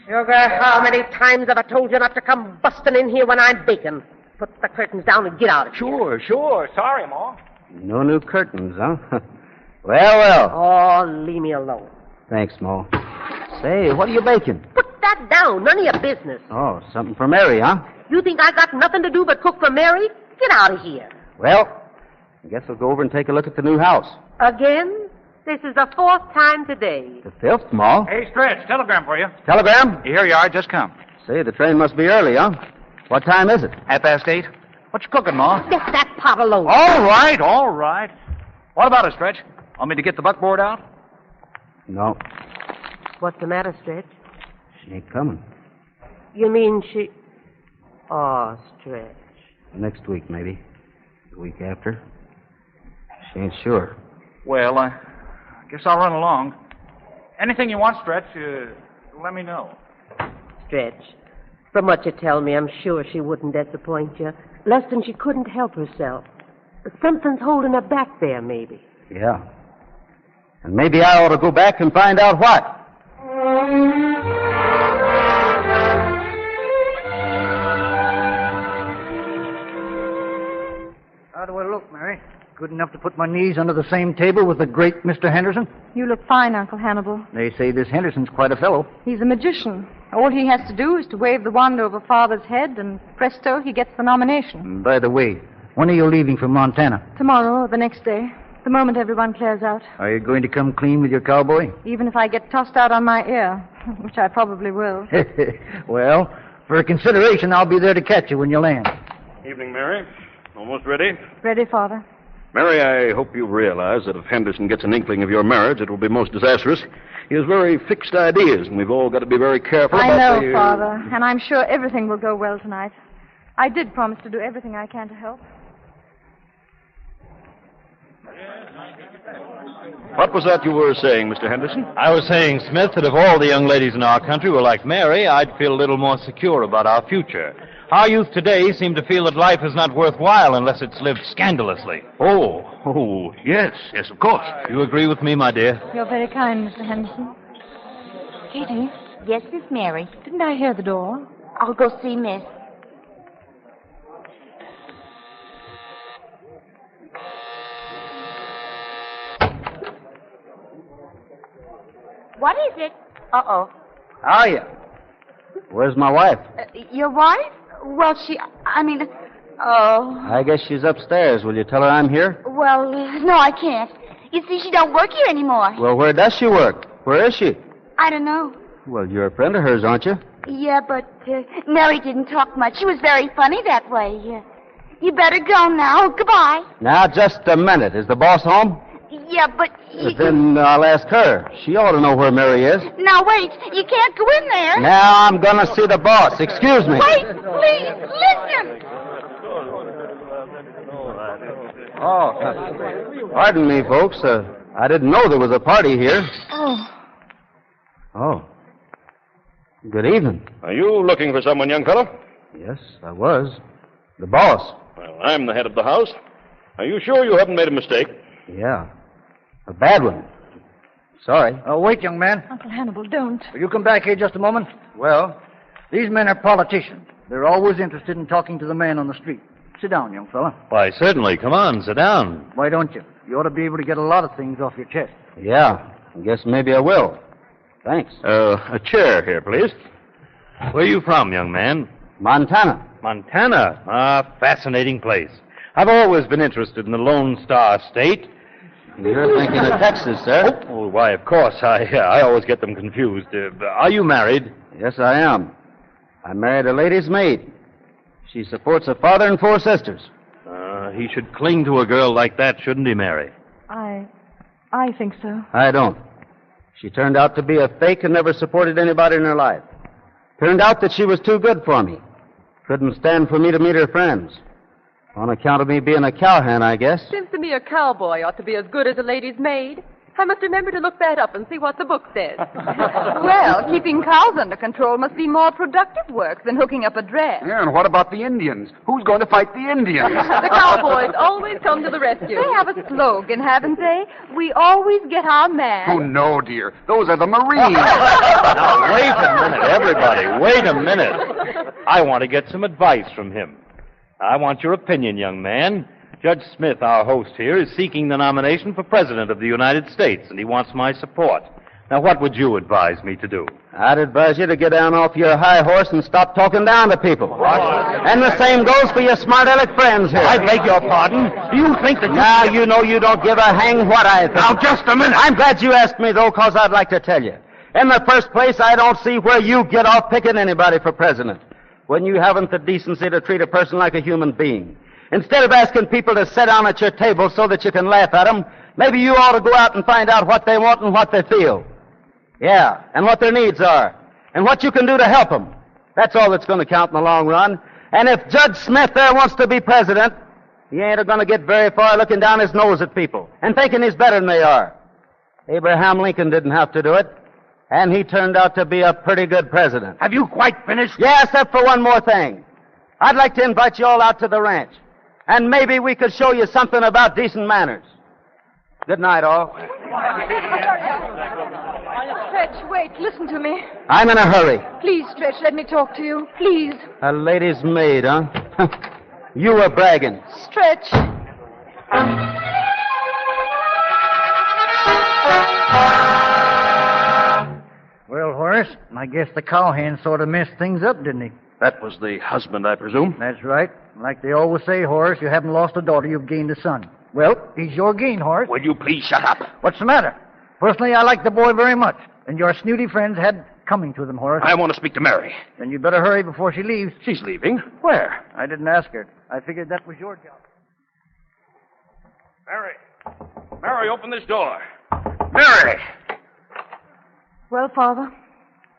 Sugar, how many times have I told you not to come busting in here when I'm baking? Put the curtains down and get out of here. Sure. Sorry, Ma. No new curtains, huh? Well. Oh, leave me alone. Thanks, Ma. Say, what are you baking? Put that down. None of your business. Oh, something for Mary, huh? You think I got nothing to do but cook for Mary? Get out of here. Well, I guess I'll go over and take a look at the new house. Again? This is the 4th time today. The 5th, Ma. Hey, Stretch, telegram for you. Telegram? Here you are, just come. Say, the train must be early, huh? What time is it? 8:30. What you cooking, Ma? Get that pot alone. All right. What about it, Stretch? Want me to get the buckboard out? No, What's the matter, Stretch? she ain't coming. You mean she... Oh, Stretch. Next week, maybe. The week after. She ain't sure. Well, I guess I'll run along. Anything you want, Stretch, let me know. Stretch, from what you tell me, I'm sure she wouldn't disappoint you. Less than she couldn't help herself. Something's holding her back there, maybe. Yeah. And maybe I ought to go back and find out what. How do I look, Mary? Good enough to put my knees under the same table with the great Mr. Henderson? You look fine, Uncle Hannibal. They say this Henderson's quite a fellow. He's a magician. All he has to do is to wave the wand over Father's head, and presto, he gets the nomination. By the way, when are you leaving for Montana? Tomorrow or the next day, the moment everyone clears out. Are you going to come clean with your cowboy? Even if I get tossed out on my ear, which I probably will. Well, for a consideration, I'll be there to catch you when you land. Evening, Mary. Almost ready? Ready, Father. Mary, I hope you realize that if Henderson gets an inkling of your marriage, it will be most disastrous. He has very fixed ideas, and we've all got to be very careful I about know, Father, and I'm sure everything will go well tonight. I did promise to do everything I can to help. What was that you were saying, Mr. Henderson? I was saying, Smith, that if all the young ladies in our country were like Mary, I'd feel a little more secure about our future. Our youth today seem to feel that life is not worthwhile unless it's lived scandalously. Oh, yes, of course. You agree with me, my dear? You're very kind, Mr. Henderson. Katie? Yes, Miss Mary. Didn't I hear the door? I'll go see Miss. What is it? Uh-oh. How are you? Where's my wife? Your wife? Well, I guess she's upstairs. Will you tell her I'm here? Well, no, I can't. You see, she don't work here anymore. Well, where does she work? Where is she? I don't know. Well, you're a friend of hers, aren't you? Yeah, but Mary didn't talk much. She was very funny that way. You better go now. Goodbye. Now, just a minute. Is the boss home? Yeah, but Then I'll ask her. She ought to know where Mary is. Now, wait. You can't go in there. Now I'm going to see the boss. Excuse me. Wait, please, listen. Oh, pardon me, folks. I didn't know there was a party here. Oh. Good evening. Are you looking for someone, young fellow? Yes, I was. The boss. Well, I'm the head of the house. Are you sure you haven't made a mistake? Yeah. A bad one. Sorry. Wait, young man. Uncle Hannibal, don't. Will you come back here just a moment? Well, these men are politicians. They're always interested in talking to the man on the street. Sit down, young fella. Why, certainly. Come on, sit down. Why don't you? You ought to be able to get a lot of things off your chest. Yeah. I guess maybe I will. Thanks. A chair here, please. Where are you from, young man? Montana. Montana? Ah, fascinating place. I've always been interested in the Lone Star State. You're thinking of Texas, sir. Oh, why, of course. I always get them confused. Are you married? Yes, I am. I married a lady's maid. She supports a father and 4 sisters. He should cling to a girl like that, shouldn't he, Mary? I think so. I don't. She turned out to be a fake and never supported anybody in her life. Turned out that she was too good for me. Couldn't stand for me to meet her friends. On account of me being a cowhand, I guess. Seems to me a cowboy ought to be as good as a lady's maid. I must remember to look that up and see what the book says. Well, keeping cows under control must be more productive work than hooking up a dress. Yeah, and what about the Indians? Who's going to fight the Indians? The cowboys always come to the rescue. They have a slogan, haven't they? We always get our man. Oh, no, dear. Those are the Marines. Now, wait a minute, everybody. Wait a minute. I want to get some advice from him. I want your opinion, young man. Judge Smith, our host here, is seeking the nomination for President of the United States, and he wants my support. Now, what would you advise me to do? I'd advise you to get down off your high horse and stop talking down to people. What? And the same goes for your smart-aleck friends here. I beg your pardon? Do you think that... Now, you know you don't give a hang what I think. Now, just a minute. I'm glad you asked me, though, because I'd like to tell you. In the first place, I don't see where you get off picking anybody for president when you haven't the decency to treat a person like a human being. Instead of asking people to sit down at your table so that you can laugh at them, maybe you ought to go out and find out what they want and what they feel. Yeah, and what their needs are, and what you can do to help them. That's all that's going to count in the long run. And if Judge Smith there wants to be president, he ain't going to get very far looking down his nose at people and thinking he's better than they are. Abraham Lincoln didn't have to do it, and he turned out to be a pretty good president. Have you quite finished? Yeah, except for one more thing. I'd like to invite you all out to the ranch. And maybe we could show you something about decent manners. Good night, all. Stretch, wait, listen to me. I'm in a hurry. Please, Stretch, let me talk to you. Please. A lady's maid, huh? You were bragging. Stretch. Well, Horace, I guess the cowhand sort of messed things up, didn't he? That was the husband, I presume. That's right. Like they always say, Horace, you haven't lost a daughter, you've gained a son. Well, he's your gain, Horace. Will you please shut up? What's the matter? Personally, I like the boy very much, and your snooty friends had coming to them, Horace. I want to speak to Mary. Then you better hurry before she leaves. She's leaving? Where? I didn't ask her. I figured that was your job. Mary, open this door. Mary! Well, Father,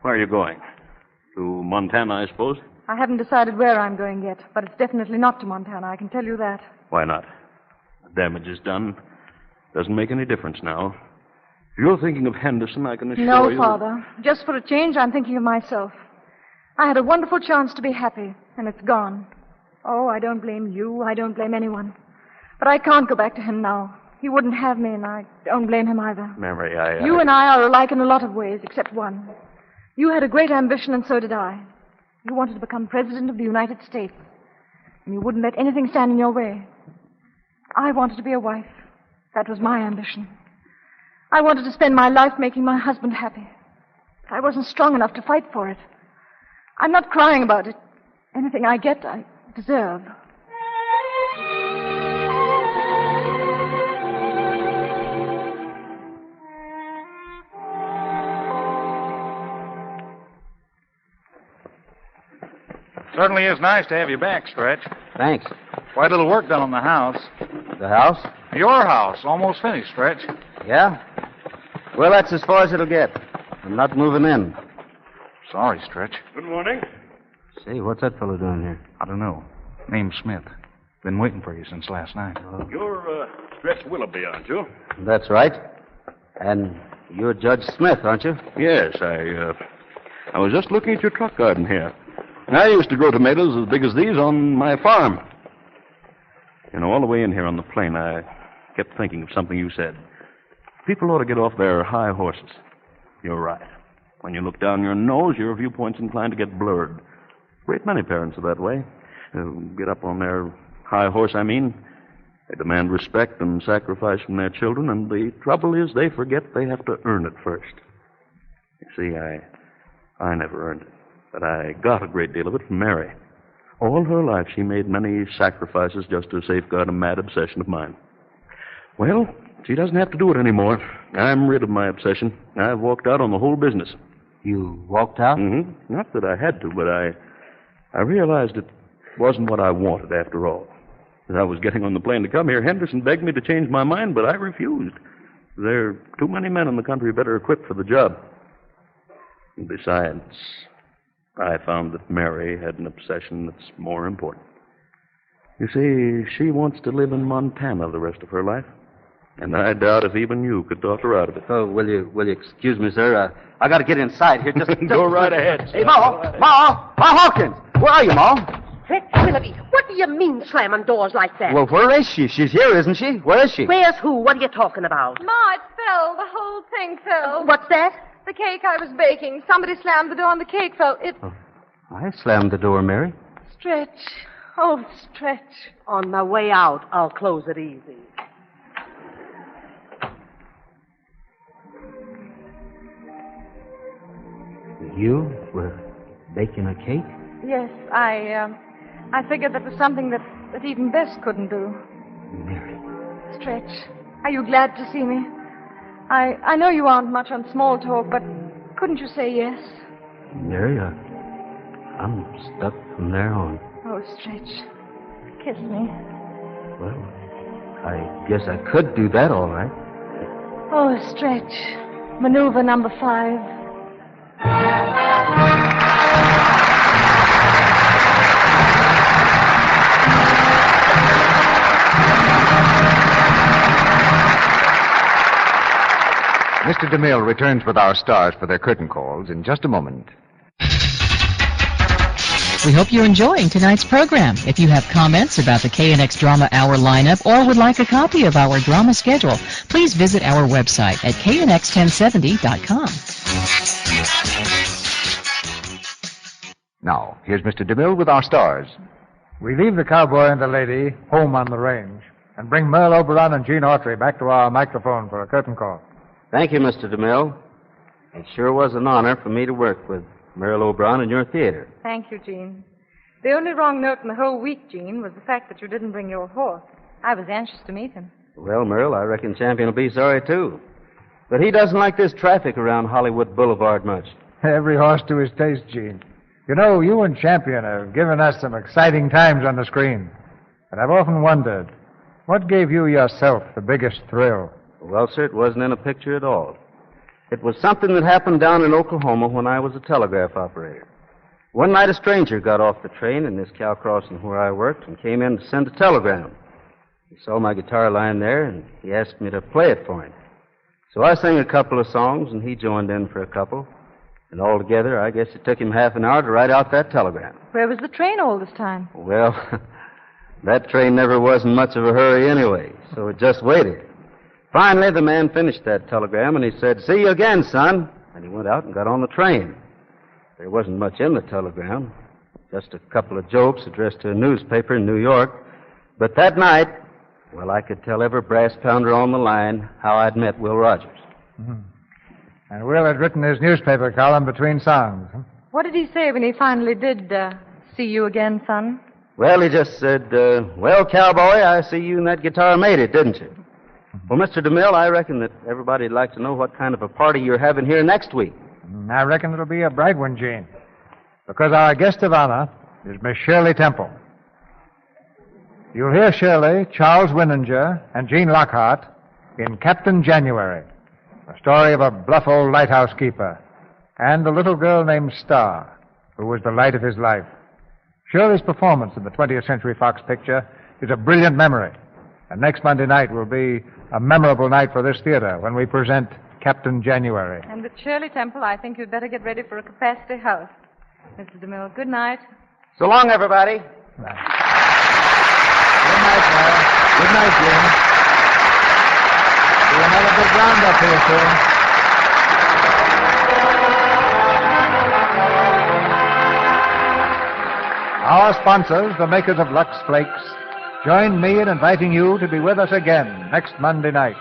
Where are you going? To Montana, I suppose? I haven't decided where I'm going yet, but it's definitely not to Montana, I can tell you that. Why not? The damage is done. Doesn't make any difference now. If you're thinking of Henderson, I can assure you... No, Father. Just for a change, I'm thinking of myself. I had a wonderful chance to be happy, and it's gone. Oh, I don't blame you. I don't blame anyone. But I can't go back to him now. He wouldn't have me, and I don't blame him either. Mary, You and I are alike in a lot of ways, except one. You had a great ambition, and so did I. You wanted to become President of the United States, and you wouldn't let anything stand in your way. I wanted to be a wife. That was my ambition. I wanted to spend my life making my husband happy. But I wasn't strong enough to fight for it. I'm not crying about it. Anything I get, I deserve. Certainly is nice to have you back, Stretch. Thanks. Quite a little work done on the house. The house? Your house. Almost finished, Stretch. Yeah? Well, that's as far as it'll get. I'm not moving in. Sorry, Stretch. Good morning. Say, what's that fellow doing here? I don't know. Name's Smith. Been waiting for you since last night. You're Stretch Willoughby, aren't you? That's right. And you're Judge Smith, aren't you? Yes, I was just looking at your truck garden here. I used to grow tomatoes as big as these on my farm. You know, all the way in here on the plain, I kept thinking of something you said. People ought to get off their high horses. You're right. When you look down your nose, your viewpoint's inclined to get blurred. Great many parents are that way. Get up on their high horse, I mean. They demand respect and sacrifice from their children, and the trouble is they forget they have to earn it first. You see, I never earned it. But I got a great deal of it from Mary. All her life, she made many sacrifices just to safeguard a mad obsession of mine. Well, she doesn't have to do it anymore. I'm rid of my obsession. I've walked out on the whole business. You walked out? Mm-hmm. Not that I had to, but I realized it wasn't what I wanted after all. As I was getting on the plane to come here, Henderson begged me to change my mind, but I refused. There are too many men in the country better equipped for the job. And besides, I found that Mary had an obsession that's more important. You see, she wants to live in Montana the rest of her life. And I doubt if even you could talk her out of it. Oh, will you excuse me, sir? I got to get inside here. Just Go right ahead. Hey, Ma Hawkins! Where are you, Ma? Fritz Willoughby, what do you mean slamming doors like that? Well, where is she? She's here, isn't she? Where is she? Where's who? What are you talking about? Ma, it fell. The whole thing fell. What's that? The cake I was baking. Somebody slammed the door and the cake fell. It... Oh, I slammed the door, Mary. Stretch. Oh, Stretch. On my way out, I'll close it easy. You were baking a cake? Yes, I figured that was something that even Bess couldn't do. Mary. Stretch, are you glad to see me? I know you aren't much on small talk, but couldn't you say yes? Mary, I'm stuck from there on. Oh, Stretch, kiss me. Well, I guess I could do that all right. Oh, Stretch, maneuver number 5. Mr. DeMille returns with our stars for their curtain calls in just a moment. We hope you're enjoying tonight's program. If you have comments about the KNX Drama Hour lineup or would like a copy of our drama schedule, please visit our website at knx1070.com. Now, here's Mr. DeMille with our stars. We leave the cowboy and the lady home on the range and bring Merle Oberon and Gene Autry back to our microphone for a curtain call. Thank you, Mr. DeMille. It sure was an honor for me to work with Merle Oberon in your theater. Thank you, Gene. The only wrong note in the whole week, Gene, was the fact that you didn't bring your horse. I was anxious to meet him. Well, Merle, I reckon Champion will be sorry, too. But he doesn't like this traffic around Hollywood Boulevard much. Every horse to his taste, Gene. You know, you and Champion have given us some exciting times on the screen. And I've often wondered, what gave you yourself the biggest thrill? Well, sir, it wasn't in a picture at all. It was something that happened down in Oklahoma when I was a telegraph operator. One night a stranger got off the train in this cow crossing where I worked and came in to send a telegram. He saw my guitar lying there, and he asked me to play it for him. So I sang a couple of songs, and he joined in for a couple. And altogether, I guess it took him half an hour to write out that telegram. Where was the train all this time? Well, that train never was in much of a hurry anyway, so it just waited. Finally, the man finished that telegram, and he said, "See you again, son." And he went out and got on the train. There wasn't much in the telegram, just a couple of jokes addressed to a newspaper in New York. But that night, well, I could tell every brass pounder on the line how I'd met Will Rogers. Mm-hmm. And Will had written his newspaper column between songs. What did he say when he finally did see you again, son? Well, he just said, "Well, cowboy, I see you and that guitar made it, didn't you?" Well, Mr. DeMille, I reckon that everybody'd like to know what kind of a party you're having here next week. I reckon it'll be a bright one, Gene. Because our guest of honor is Miss Shirley Temple. You'll hear Shirley, Charles Winninger, and Gene Lockhart in Captain January, a story of a bluff old lighthouse keeper and a little girl named Star, who was the light of his life. Shirley's performance in the 20th Century Fox picture is a brilliant memory. And next Monday night will be a memorable night for this theater when we present Captain January. And with Shirley Temple, I think you'd better get ready for a capacity house. Mr. DeMille, good night. So long, everybody. Good night, Mel. Good night, Jim. See another big roundup here soon. Our sponsors, the makers of Lux Flakes, join me in inviting you to be with us again next Monday night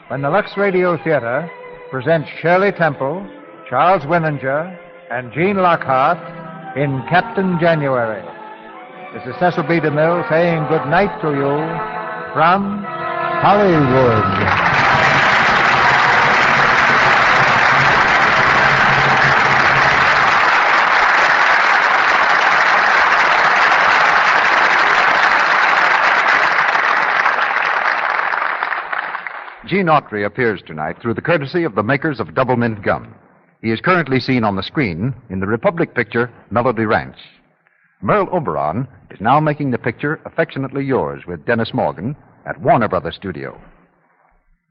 when the Lux Radio Theater presents Shirley Temple, Charles Winninger, and Gene Lockhart in Captain January. This is Cecil B. DeMille saying good night to you from Hollywood. Gene Autry appears tonight through the courtesy of the makers of Double Mint Gum. He is currently seen on the screen in the Republic picture Melody Ranch. Merle Oberon is now making the picture Affectionately Yours with Dennis Morgan at Warner Brothers Studio.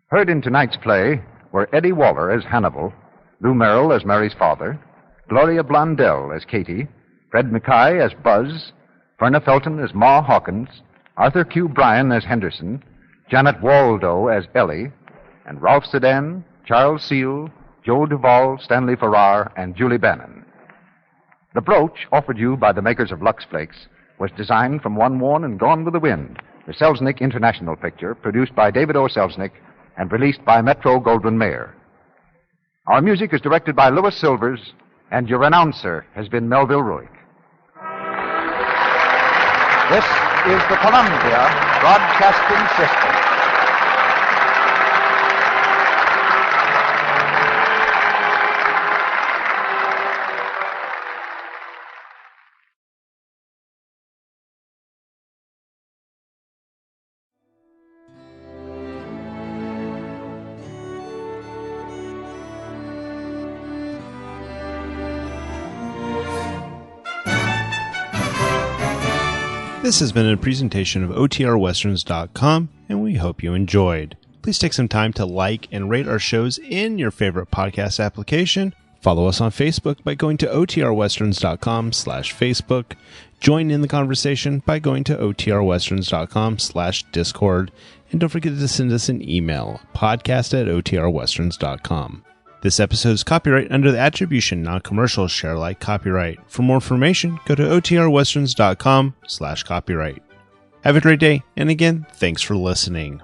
Heard in tonight's play were Eddy Waller as Hannibal, Lou Merrill as Mary's father, Gloria Blondell as Katie, Fred MacKaye as Buzz, Verna Felton as Ma Hawkins, Arthur Q. Bryan as Henderson, Janet Waldo as Ellie, and Rolfe Sedan, Charles Seel, Joe Duval, Stanley Farrar, and Julie Bannon. The brooch, offered you by the makers of Lux Flakes, was designed from one worn and gone with the wind, the Selznick International picture, produced by David O. Selznick and released by Metro-Goldwyn-Mayer. Our music is directed by Louis Silvers, and your announcer has been Melville Ruick. This is the Columbia Broadcasting System. This has been a presentation of OTRWesterns.com, and we hope you enjoyed. Please take some time to like and rate our shows in your favorite podcast application. Follow us on Facebook by going to OTRWesterns.com/Facebook. Join in the conversation by going to OTRWesterns.com/Discord. And don't forget to send us an email, podcast@OTRWesterns.com. This episode is copyright under the Attribution Non-Commercial Share Alike copyright. For more information, go to OTRWesterns.com/copyright. Have a great day, and again, thanks for listening.